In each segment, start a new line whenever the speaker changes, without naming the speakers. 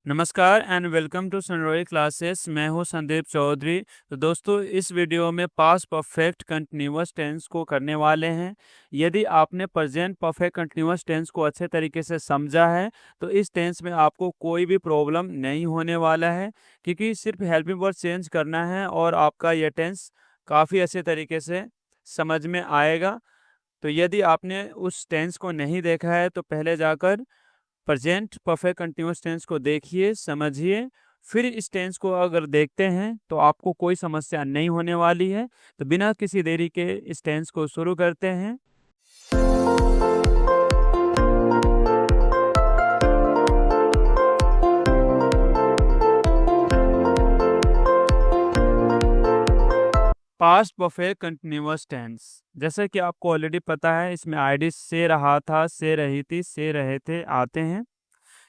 नमस्कार and welcome to सनरॉय classes. मैं हूं संदीप चौधरी। तो दोस्तों, इस वीडियो में पास्ट परफेक्ट कंटिन्यूअस टेंस को करने वाले हैं। यदि आपने प्रेजेंट परफेक्ट कंटिन्यूअस टेंस को अच्छे तरीके से समझा है तो इस टेंस में आपको कोई भी प्रॉब्लम नहीं होने वाला है, क्योंकि सिर्फ हेल्पिंग वर्ड चेंज करना है और आपका यह टेंस काफ़ी अच्छे तरीके से समझ में आएगा। तो यदि आपने उस टेंस को नहीं देखा है तो पहले जाकर प्रेजेंट परफेक्ट कंटिन्यूअस टेंस को देखिए, समझिए, फिर इस टेंस को अगर देखते हैं तो आपको कोई समस्या नहीं होने वाली है। तो बिना किसी देरी के इस टेंस को शुरू करते हैं। पास्ट परफेक्ट कंटिन्यूअस टेंस, जैसा कि आपको ऑलरेडी पता है, इसमें आईडी से रहा था, से रही थी, से रहे थे आते हैं।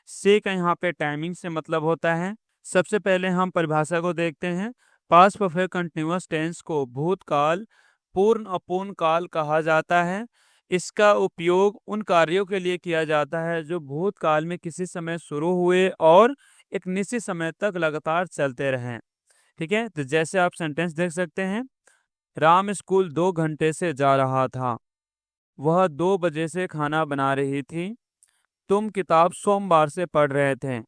से का यहाँ पे टाइमिंग से मतलब होता है। सबसे पहले हम परिभाषा को देखते हैं। पास्ट परफेक्ट कंटिन्यूअस टेंस को भूतकाल, पूर्ण अपूर्ण काल कहा जाता है। इसका उपयोग उन कार्यों के लिए किया जाता है जो भूतकाल में किसी समय शुरू हुए और एक निश्चित समय तक लगातार चलते रहें। ठीक है, तो जैसे आप सेंटेंस देख सकते हैं। राम स्कूल 2 घंटे से जा रहा था। वह 2 बजे से खाना बना रही थी। तुम किताब सोमवार से पढ़ रहे थे।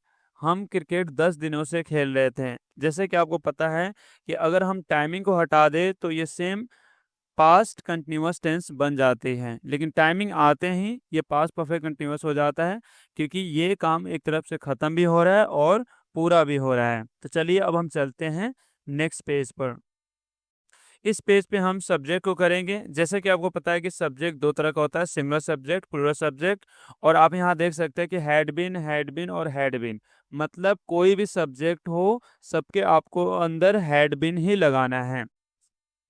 हम क्रिकेट 10 दिनों से खेल रहे थे। जैसे कि आपको पता है कि अगर हम टाइमिंग को हटा दें तो ये सेम पास्ट कंटिन्यूअस टेंस बन जाती है, लेकिन टाइमिंग आते ही ये पास्ट परफेक्ट कंटिन्यूअस हो जाता है, क्योंकि ये काम एक तरफ से ख़त्म भी हो रहा है और पूरा भी हो रहा है। तो चलिए अब हम चलते हैं नेक्स्ट पेज पर। इस पेज पे हम सब्जेक्ट को करेंगे। जैसे कि आपको पता है कि सब्जेक्ट दो तरह का होता है, सिंगुलर सब्जेक्ट, प्लूरल सब्जेक्ट। और आप यहाँ देख सकते हैं कि हैड बीन और हैड बीन, मतलब कोई भी सब्जेक्ट हो, सबके आपको अंदर हैड बीन ही लगाना है।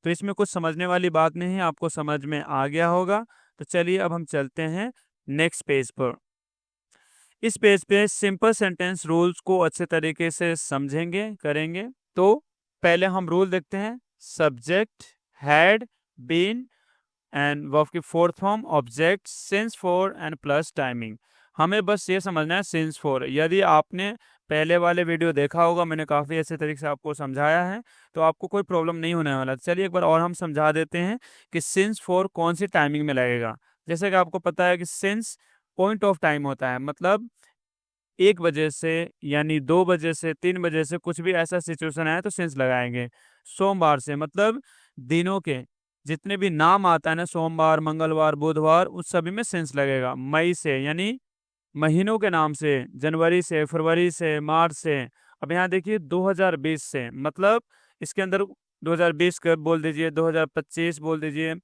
तो इसमें कुछ समझने वाली बात नहीं है, आपको समझ में आ गया होगा। तो चलिए अब हम चलते हैं नेक्स्ट पेज पर। इस पेज पे सिंपल सेंटेंस रूल्स को अच्छे तरीके से समझेंगे, करेंगे। तो पहले हम रूल देखते हैं। Subject, had, been and verb की fourth form, object, since for and plus timing. हमें बस ये समझना है सिंस फॉर। यदि आपने पहले वाले वीडियो देखा होगा, मैंने काफ़ी अच्छे तरीके से आपको समझाया है, तो आपको कोई प्रॉब्लम नहीं होने वाला। चलिए एक बार और हम समझा देते हैं कि सिंस फॉर कौन सी टाइमिंग में लगेगा। जैसे कि आपको पता है कि सिंस पॉइंट ऑफ टाइम होता है, मतलब 1 बजे से, यानी 2 बजे से, 3 बजे से कुछ भी ऐसा सिचुएशन आया तो सिंस लगाएंगे। सोमवार से मतलब दिनों के जितने भी नाम आता है ना, सोमवार, मंगलवार, बुधवार, उस सभी में सिंस लगेगा। मई से यानी महीनों के नाम से, जनवरी से, फरवरी से, मार्च से। अब यहाँ देखिए 2020 से, मतलब इसके अंदर 2020 का बोल दीजिए, 2025 बोल दीजिए,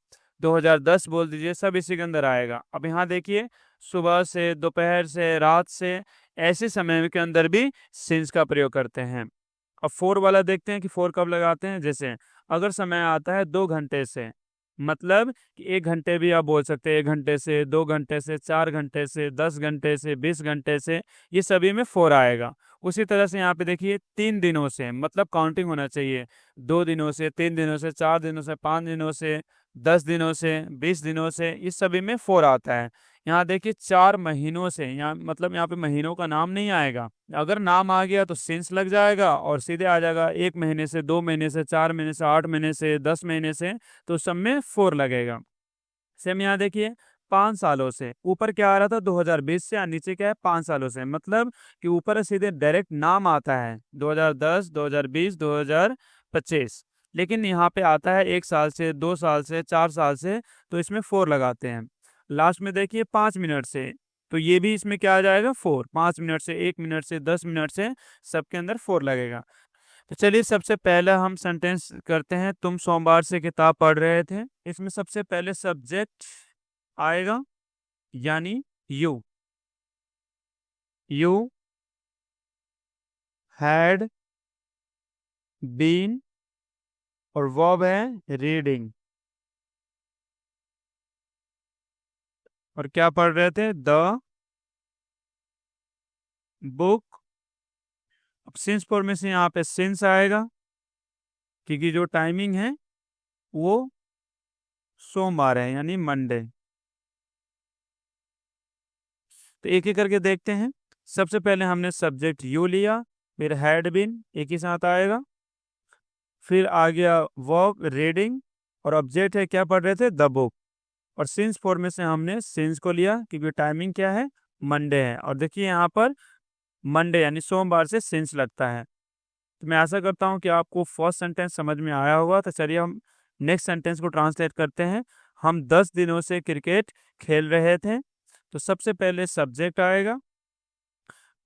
2010 बोल दीजिए, सब इसी के अंदर आएगा। अब यहाँ देखिए सुबह से, दोपहर से, रात से, ऐसे समय के अंदर भी सिंस का प्रयोग करते हैं। अब फोर वाला देखते हैं कि फोर कब लगाते हैं। जैसे अगर समय आता है 2 घंटे से, मतलब कि 1 घंटे भी आप बोल सकते हैं, 1 घंटे से, 2 घंटे से, 4 घंटे से, 10 घंटे से, 20 घंटे से, ये सभी में फोर आएगा। उसी तरह से यहाँ पे देखिए 3 दिनों से, मतलब काउंटिंग होना चाहिए। 2 दिनों से, 3 दिनों से, 4 दिनों से, 5 दिनों से, 10 दिनों से, 20 दिनों से, इस सभी में फोर आता है। यहाँ देखिए 4 महीनों से, यहाँ मतलब यहाँ पे महीनों का नाम नहीं आएगा। अगर नाम आ गया तो सिंस लग जाएगा और सीधे आ जाएगा 1 महीने से, 2 महीने से, 4 महीने से, 8 महीने से, 10 महीने से, तो सब में फोर लगेगा। सेम यहाँ देखिए 5 सालों से, ऊपर क्या आ रहा था 2020 से, और नीचे क्या है 5 सालों से, मतलब कि ऊपर सीधे डायरेक्ट नाम आता है 2010, 2020, 2025, लेकिन यहाँ पे आता है 1 साल से, 2 साल से, 4 साल से, तो इसमें फोर लगाते हैं। लास्ट में देखिए 5 मिनट से, तो ये भी इसमें क्या आ जाएगा फोर। 5 मिनट से, 1 मिनट से, 10 मिनट से, सबके अंदर फोर लगेगा। तो चलिए सबसे पहले हम सेंटेंस करते हैं। तुम सोमवार से किताब पढ़ रहे थे। इसमें सबसे पहले सब्जेक्ट आएगा, यानी यू। यू हैड बीन, और वर्ब है रीडिंग। और क्या पढ़ रहे थे, द बुक। अब सिंस फॉर में से यहाँ पे सिंस आएगा, क्योंकि जो टाइमिंग है वो सोमवार है, यानी मंडे। तो एक एक करके देखते हैं। सबसे पहले हमने सब्जेक्ट यू लिया, फिर हैड बीन एक ही साथ आएगा, फिर आ गया वर्ब रीडिंग, और ऑब्जेक्ट है क्या पढ़ रहे थे, द बुक। और सिंस फॉर्म में से हमने सिंस को लिया क्योंकि टाइमिंग क्या है, मंडे है। और देखिए यहाँ पर मंडे यानी सोमवार से सिंस लगता है। तो मैं आशा करता हूँ कि आपको फर्स्ट सेंटेंस समझ में आया होगा। तो चलिए हम नेक्स्ट सेंटेंस को ट्रांसलेट करते हैं। हम 10 दिनों से क्रिकेट खेल रहे थे। तो सबसे पहले सब्जेक्ट आएगा,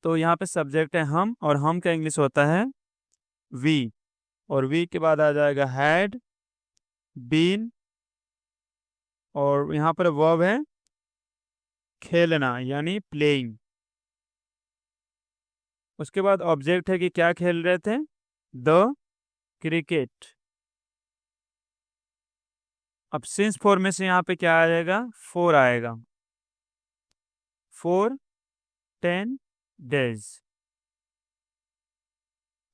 तो यहाँ पे सब्जेक्ट है हम, और हम का इंग्लिश होता है वी, और वी के बाद आ जाएगा हैड बीन, और यहाँ पर वर्ब है खेलना यानी प्लेइंग। उसके बाद ऑब्जेक्ट है कि क्या खेल रहे थे, द क्रिकेट। अब सिंस फॉर में से यहाँ पे क्या आ जाएगा, 4 आएगा, 4 10 डेज।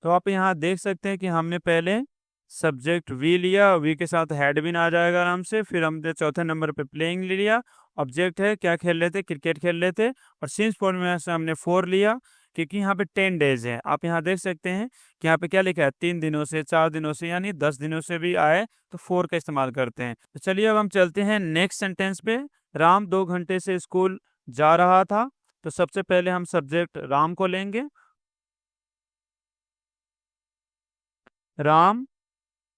तो आप यहाँ देख सकते हैं कि हमने पहले सब्जेक्ट वी लिया, वी के साथ हैड बीन आ जाएगा आराम से। फिर हमने चौथे नंबर पे प्लेइंग ले लिया, ऑब्जेक्ट है क्या खेल रहे थे, क्रिकेट खेल रहे थे। और सिंस फॉर में से हमने 4 लिया क्योंकि यहाँ पे 10 डेज है। आप यहाँ देख सकते हैं कि यहाँ पे क्या लिखा है, 3 दिनों से, 4 दिनों से, यानी 10 दिनों से भी आए तो 4 का इस्तेमाल करते हैं। तो चलिए अब हम चलते हैं नेक्स्ट सेंटेंस पे। राम 2 घंटे से स्कूल जा रहा था। तो सबसे पहले हम सब्जेक्ट राम को लेंगे, राम,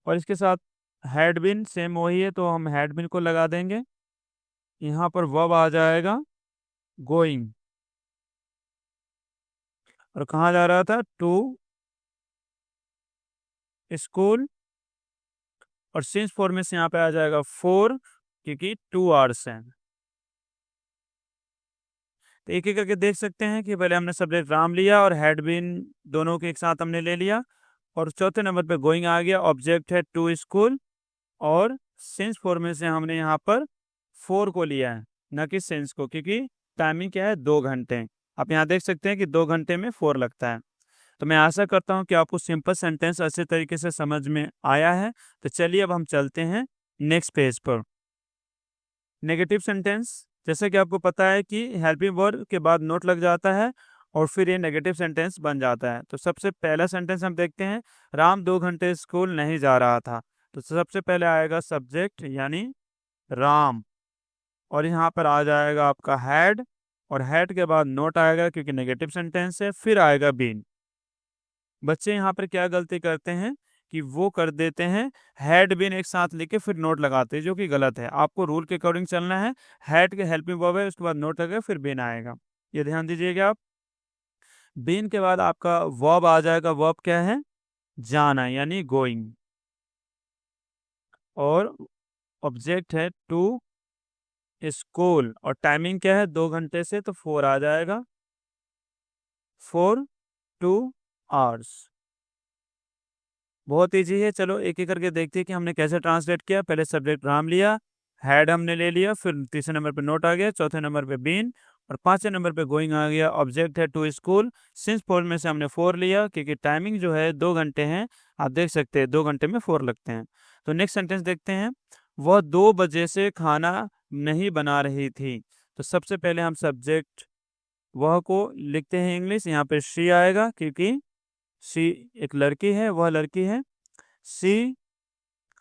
और इसके साथ हैड बिन सेम वही है तो हम हैड बिन को लगा देंगे। यहाँ पर वर्ब आ जाएगा गोइंग, और कहाँ जा रहा था, टू स्कूल। और सिंस फॉर में से यहाँ पे आ जाएगा 4 क्योंकि 2 आवर्स हैं। तो एक एक करके देख सकते हैं कि पहले हमने सब्जेक्ट राम लिया और हैड बीन दोनों के एक साथ हमने ले लिया, और चौथे नंबर पे गोइंग आ गया, ऑब्जेक्ट है टू स्कूल, और सिंस फॉर में से हमने यहाँ पर 4 को लिया है, न कि सिंस को, क्योंकि टाइमिंग क्या है, 2 घंटे। आप यहाँ देख सकते हैं कि 2 घंटे में 4 लगता है। तो मैं आशा करता हूँ कि आपको सिंपल सेंटेंस अच्छे तरीके से समझ में आया है। तो चलिए अब हम चलते हैं नेक्स्ट पेज पर। नेगेटिव सेंटेंस, जैसे कि आपको पता है कि हेल्पिंग वर्ब के बाद नोट लग जाता है और फिर ये नेगेटिव सेंटेंस बन जाता है। तो सबसे पहला सेंटेंस हम देखते हैं, राम 2 घंटे स्कूल नहीं जा रहा था। तो सबसे पहले आएगा सब्जेक्ट यानी राम, और यहाँ पर आ जाएगा आपका हैड, और हैड के बाद नोट आएगा क्योंकि नेगेटिव सेंटेंस है, फिर आएगा बीन। बच्चे यहाँ पर क्या गलती करते हैं कि वो कर देते हैं हैड बीन एक साथ लेके फिर नोट लगाते हैं, जो कि गलत है। आपको रूल के अकॉर्डिंग चलना है। हैड के हेल्पिंग वर्ब है, उसके बाद नोट लगेगा, फिर बीन आएगा, ये ध्यान दीजिएगा आप। बीन के बाद आपका वर्ब आ जाएगा, वर्ब क्या है, जाना यानी गोइंग, और ऑब्जेक्ट है टू स्कूल, और टाइमिंग क्या है, 2 घंटे से, तो 4 आ जाएगा, 4 2 आवर्स। बहुत ईजी है। चलो एक एक करके देखते हैं कि हमने कैसे ट्रांसलेट किया। पहले सब्जेक्ट राम लिया, हैड हमने ले लिया, फिर तीसरे नंबर पे नोट आ गया, चौथे नंबर पे बीन, और पांचवें नंबर पे गोइंग आ गया, ऑब्जेक्ट है टू स्कूल। सिंस 4 में से हमने 4 लिया क्योंकि टाइमिंग जो है 2 घंटे हैं। आप देख सकते हैं 2 घंटे में 4 लगते हैं। तो नेक्स्ट सेंटेंस देखते हैं, वह 2 बजे से खाना नहीं बना रही थी। तो सबसे पहले हम सब्जेक्ट वह को लिखते हैं इंग्लिश, यहाँ पे शी आएगा क्योंकि शी एक लड़की है, वह लड़की है। सी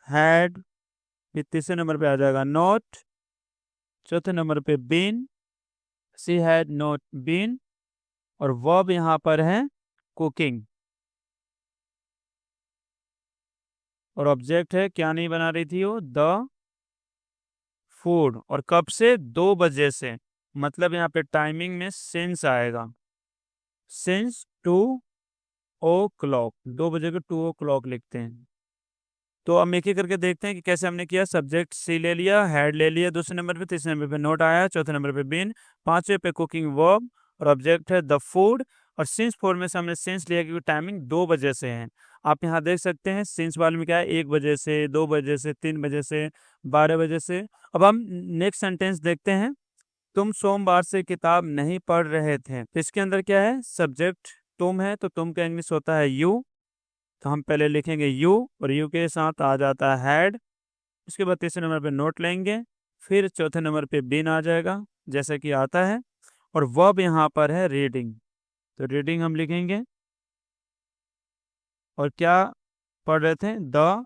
हैड, फिर तीसरे नंबर पे आ जाएगा नॉट, चौथे नंबर पे been, C had not been, और वर्ब यहाँ पर है कुकिंग, और ऑब्जेक्ट है क्या नहीं बना रही थी वो, द फूड। और कब से, 2 बजे से, मतलब यहाँ पे टाइमिंग में सिंस आएगा, सिंस 2 o'clock, 2 बजे को 2 o'clock लिखते हैं। तो हम एक एक करके देखते हैं कि कैसे हमने किया। सब्जेक्ट सी ले लिया, हैड ले लिया दूसरे नंबर पे, तीसरे नंबर पे नोट आया, चौथे नंबर पे बीन, पांचवे पे कुकिंग वर्ब, और ऑब्जेक्ट है द फूड। और सिंस 4 में से हमने सिंस लिया क्योंकि टाइमिंग 2 बजे से है। आप यहाँ देख सकते हैं सिंस वाले में क्या है, 1 बजे से, 2 बजे से, 3 बजे से, 12 बजे से। अब हम नेक्स्ट सेंटेंस देखते हैं, तुम सोमवार से किताब नहीं पढ़ रहे थे। तो इसके अंदर क्या है, सब्जेक्ट तुम है, तो तुम का इंग्लिश होता है यू। तो हम पहले लिखेंगे यू, और यू के साथ आ जाता है हैड। उसके बाद तीसरे नंबर पे नोट लेंगे, फिर चौथे नंबर पे बीन आ जाएगा जैसे कि आता है, और वर्ब यहाँ पर है रीडिंग। तो रीडिंग हम लिखेंगे। और क्या पढ़ रहे थे? The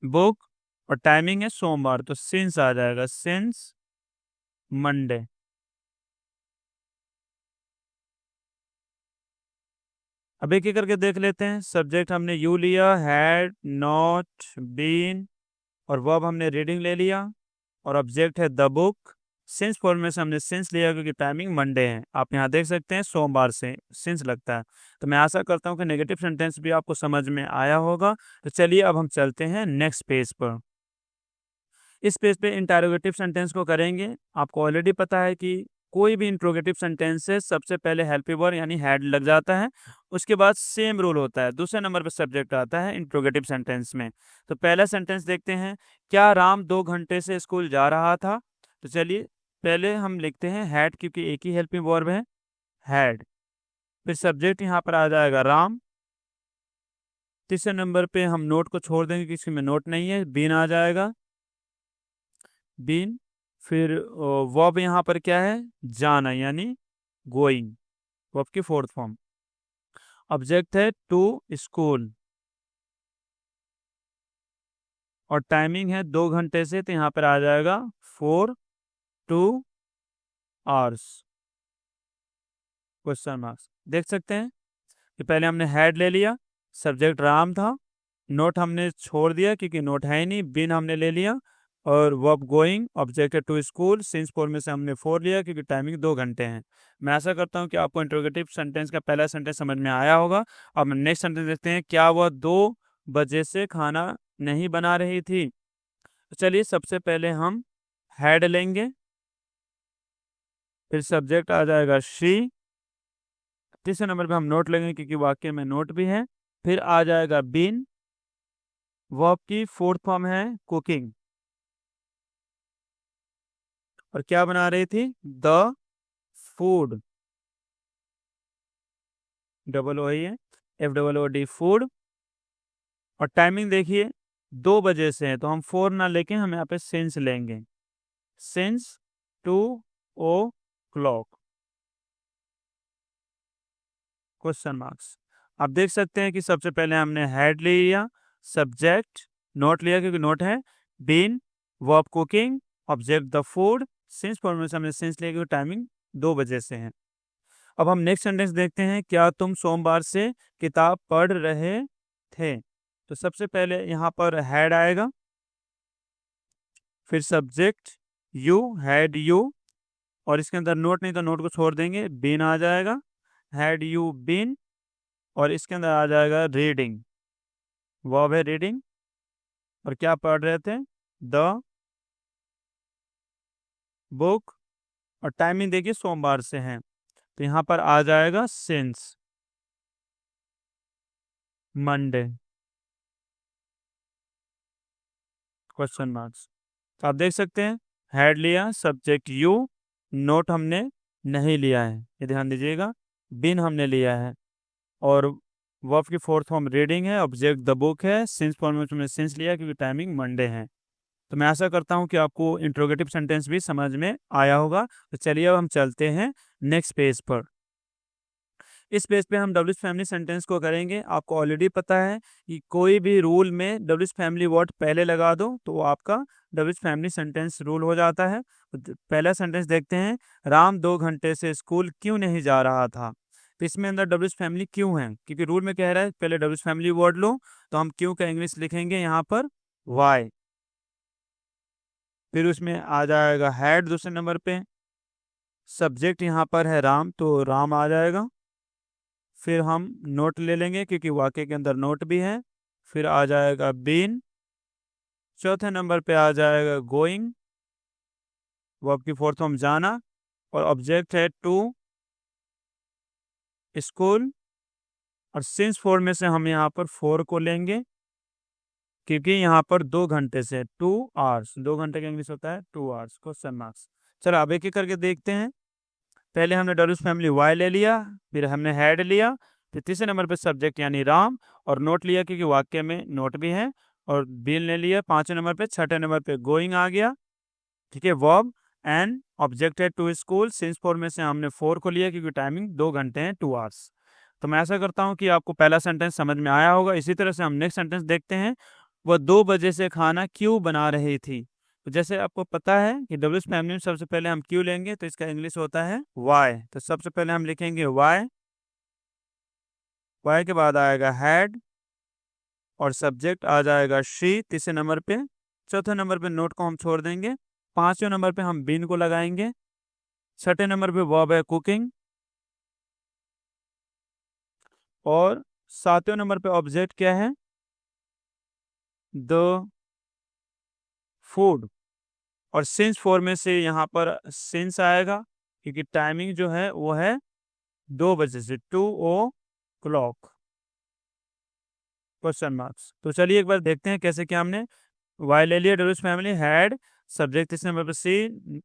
book. और टाइमिंग है सोमवार, तो सिंस आ जाएगा, सिंस मंडे। अब एक एक करके देख लेते हैं। सब्जेक्ट हमने यू लिया, हैड, नॉट, बीन, और वर्ब हमने रीडिंग ले लिया, और ऑब्जेक्ट है द बुक। सिंस फॉर्म में से हमने सिंस लिया क्योंकि टाइमिंग मंडे है। आप यहाँ देख सकते हैं सोमवार से सिंस लगता है। तो मैं आशा करता हूँ कि नेगेटिव सेंटेंस भी आपको समझ में आया होगा। तो चलिए अब हम चलते हैं नेक्स्ट पेज पर। इस पेज पे इंटरोगेटिव सेंटेंस को करेंगे। आपको ऑलरेडी पता है कि कोई भी इंट्रोगेटिव सेंटेंस से सबसे पहले हेल्पिंग वर्ब यानी हैड लग जाता है। उसके बाद सेम रूल होता है, दूसरे नंबर पे सब्जेक्ट आता है इंट्रोगेटिव सेंटेंस में। तो पहला सेंटेंस देखते हैं, क्या राम 2 घंटे से स्कूल जा रहा था? तो चलिए पहले हम लिखते हैं हैड, क्योंकि एक ही हेल्पिंग वर्ब है, हैड। फिर सब्जेक्ट यहाँ पर आ जाएगा राम। तीसरे नंबर पे हम नोट को छोड़ देंगे, किसी में नोट नहीं है, बीन आ जाएगा, बीन। फिर वर्ब यहाँ पर क्या है? जाना, यानी गोइंग, वर्ब की फोर्थ फॉर्म। ऑब्जेक्ट है टू स्कूल, और टाइमिंग है 2 घंटे से, तो यहाँ पर आ जाएगा 4 2 आवर्स, क्वेश्चन मार्क्स। देख सकते हैं कि पहले हमने हैड ले लिया, सब्जेक्ट राम था, नोट हमने छोड़ दिया क्योंकि नोट है ही नहीं, बिन हमने ले लिया, और verb going, object to school, since for में से हमने 4 लिया क्योंकि टाइमिंग 2 घंटे हैं। मैं आशा करता हूं कि आपको इंट्रोगेटिव सेंटेंस का पहला सेंटेंस समझ में आया होगा। अब नेक्स्ट सेंटेंस देखते हैं, क्या वह 2 बजे से खाना नहीं बना रही थी? तो चलिए सबसे पहले हम हैड लेंगे, फिर सब्जेक्ट आ जाएगा शी। तीसरे नंबर पे हम नोट लेंगे क्योंकि वाक्य में नोट भी है। फिर आ जाएगा बीन, वर्ब की फोर्थ फॉर्म है कुकिंग, और क्या बना रही थी? द फूड, डबल ओ ही है, FOOD, फूड। और टाइमिंग देखिए 2 बजे से है, तो हम 4 ना लेके हम यहाँ पे सिंस लेंगे, सिंस 2 o'clock, क्वेश्चन मार्क्स। आप देख सकते हैं कि सबसे पहले हमने हैड लिया, सब्जेक्ट नोट लिया क्योंकि नोट है, been, verb cooking, object the food, since form में से हमने सिंस लिया क्योंकि टाइमिंग 2 बजे से है। अब हम नेक्स्ट सेंटेंस देखते हैं, क्या तुम सोमवार से किताब पढ़ रहे थे? तो सबसे पहले यहाँ पर हैड आएगा, फिर सब्जेक्ट यू, हैड यू, और इसके अंदर नोट नहीं तो नोट को छोड़ देंगे, बीन आ जाएगा, हैड यू बीन, और इसके अंदर आ जाएगा रीडिंग, वर्ब है रीडिंग, और क्या पढ़ रहे थे? द बुक, और टाइमिंग देखिए सोमवार से है, तो यहाँ पर आ जाएगा सिंस मंडे, क्वेश्चन मार्क्स। तो आप देख सकते हैं हैड लिया, सब्जेक्ट यू, नोट हमने नहीं लिया है, ये ध्यान दीजिएगा, बिन हमने लिया है, और वर्ब की फोर्थ फॉर्म रीडिंग है, ऑब्जेक्ट द बुक है, सिंस फॉर्म में हमने सिंस लिया क्योंकि टाइमिंग मंडे है। तो मैं आशा करता हूँ कि आपको इंट्रोगेटिव सेंटेंस भी समझ में आया होगा। तो चलिए अब हम चलते हैं नेक्स्ट पेज पर। इस पेज पे हम डब्ल्यूच फैमिली सेंटेंस को करेंगे। आपको ऑलरेडी पता है कि कोई भी रूल में डब्ल्यूच फैमिली वर्ड पहले लगा दो तो वो आपका डब्ल्यूच फैमिली सेंटेंस रूल हो जाता है। पहला सेंटेंस देखते हैं, राम 2 घंटे से स्कूल क्यों नहीं जा रहा था? तो इसमें अंदर डब्ल्यूच फैमिली क्यों है, क्योंकि रूल में कह रहा है पहले डब्ल्यूच फैमिली वर्ड लो, तो हम क्यों का इंग्लिश लिखेंगे यहाँ पर वाई। फिर उसमें आ जाएगा हैड दूसरे नंबर पे, सब्जेक्ट यहाँ पर है राम तो राम आ जाएगा। फिर हम नोट ले लेंगे क्योंकि वाक्य के अंदर नोट भी है। फिर आ जाएगा बीन। चौथे नंबर पे आ जाएगा गोइंग, वर्ब की फोर्थ फॉर्म जाना, और ऑब्जेक्ट है टू स्कूल, और सिंस 4 में से हम यहाँ पर 4 को लेंगे क्योंकि यहाँ पर 2 घंटे से 2 आवर्स, 2 घंटे का इंग्लिश होता है 2 आवर्स, क्वेश्चन मार्क्स। चलो अब एक एक करके देखते हैं। पहले हमने डब्ल्यूच फैमिली वाई ले लिया, फिर हमने हैड लिया, फिर तीसरे नंबर पे सब्जेक्ट यानी राम, और नोट लिया क्योंकि वाक्य में नोट भी है, और बिल ले लिया। पांचवें नंबर पे, छठे नंबर पे गोइंग आ गया, ठीक है, वर्ब, एंड ऑब्जेक्ट है टू स्कूल। सिंस 4 में से हमने 4 को लिया क्योंकि टाइमिंग 2 घंटे हैं, 2 आवर्स। तो मैं ऐसा करता हूँ कि आपको पहला सेंटेंस समझ में आया होगा। इसी तरह से हम नेक्स्ट सेंटेंस देखते हैं। वह 2 बजे से खाना क्यों बना रही थी। तो जैसे आपको पता है कि डब्ल्यू फैमिली में सबसे पहले हम क्यों लेंगे, तो इसका इंग्लिश होता है वाई। तो सबसे पहले हम लिखेंगे वाई, वाई के बाद आएगा हैड और सब्जेक्ट आ जाएगा शी तीसरे नंबर पे। चौथे नंबर पे नोट को हम छोड़ देंगे। पांचवें नंबर पे हम बीन को लगाएंगे। छठे नंबर पे वर्ब है कुकिंग और सातवें नंबर पे ऑब्जेक्ट क्या है, द फूड। और सिंस 4 में से यहाँ पर सिंस आएगा क्योंकि टाइमिंग जो है वो है 2 बजे से, 2 o'clock क्वेश्चन मार्क्स। तो चलिए एक बार देखते हैं कैसे क्या हमने वाई ले लिया, डब्ल्यूज फैमिली, हैड, सब्जेक्ट इस नंबर पर सी,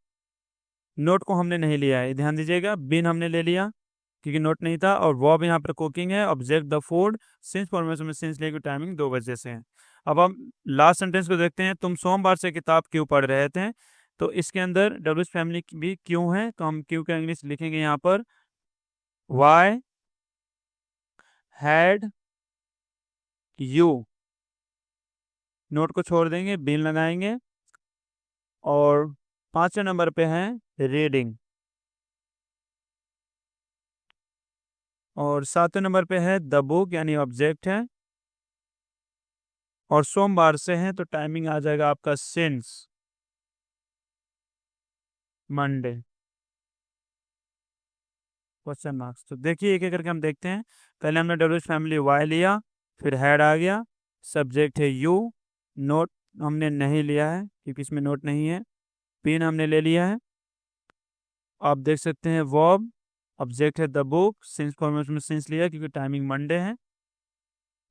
नोट को हमने नहीं लिया है, ध्यान दीजिएगा। बिन हमने ले लिया क्योंकि नोट नहीं था, और वर्ब यहाँ पर कुकिंग है, object the food, since formation में सिंस लेकर टाइमिंग 2 बजे से है। अब हम लास्ट सेंटेंस को देखते हैं। तुम सोमवार से किताब क्यों पढ़ रहे थे। तो इसके अंदर डब्ल्यूज फैमिली भी क्यों है, तो हम क्यों का इंग्लिश लिखेंगे यहाँ पर वाई हैड यू, नोट को छोड़ देंगे, बिन लगाएंगे, और पांचवें नंबर पे है रीडिंग, और सातवें नंबर पे है द बुक यानी ऑब्जेक्ट है, और सोमवार से है तो टाइमिंग आ जाएगा आपका सिंस मंडे क्वेश्चन मार्क्स। तो देखिए एक एक करके हम देखते हैं। पहले हमने डब्ल्यू फैमिली वाई लिया, फिर हैड आ गया, सब्जेक्ट है यू, नोट हमने नहीं लिया है क्योंकि इसमें नोट नहीं है, पिन हमने ले लिया है। आप देख सकते हैं वर्ब, ऑब्जेक्ट है द बुक, सिंस फॉर्मेशन में सिंस लिया क्योंकि टाइमिंग मंडे है।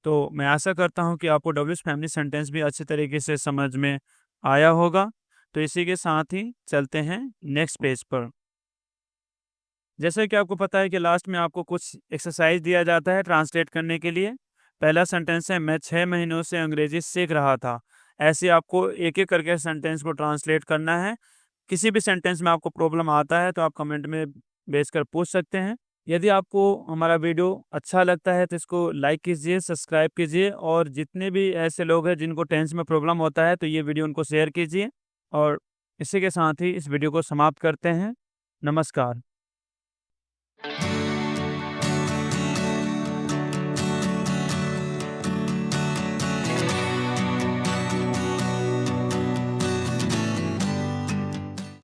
तो मैं आशा करता हूं कि आपको डब्ल्यू फैमिली सेंटेंस भी अच्छे तरीके से समझ में आया होगा। तो इसी के साथ ही चलते हैं नेक्स्ट पेज पर। जैसे कि आपको पता है कि लास्ट में आपको कुछ एक्सरसाइज दिया जाता है ट्रांसलेट करने के लिए। पहला सेंटेंस है मैं 6 महीनों से अंग्रेजी सीख रहा था। ऐसे आपको एक एक करके सेंटेंस को ट्रांसलेट करना है। किसी भी सेंटेंस में आपको प्रॉब्लम आता है तो आप कमेंट में भेजकर पूछ सकते हैं। यदि आपको हमारा वीडियो अच्छा लगता है तो इसको लाइक कीजिए, सब्सक्राइब कीजिए, और जितने भी ऐसे लोग हैं जिनको टेंस में प्रॉब्लम होता है तो ये वीडियो उनको शेयर कीजिए। और इसी के साथ ही इस वीडियो को समाप्त करते हैं। नमस्कार।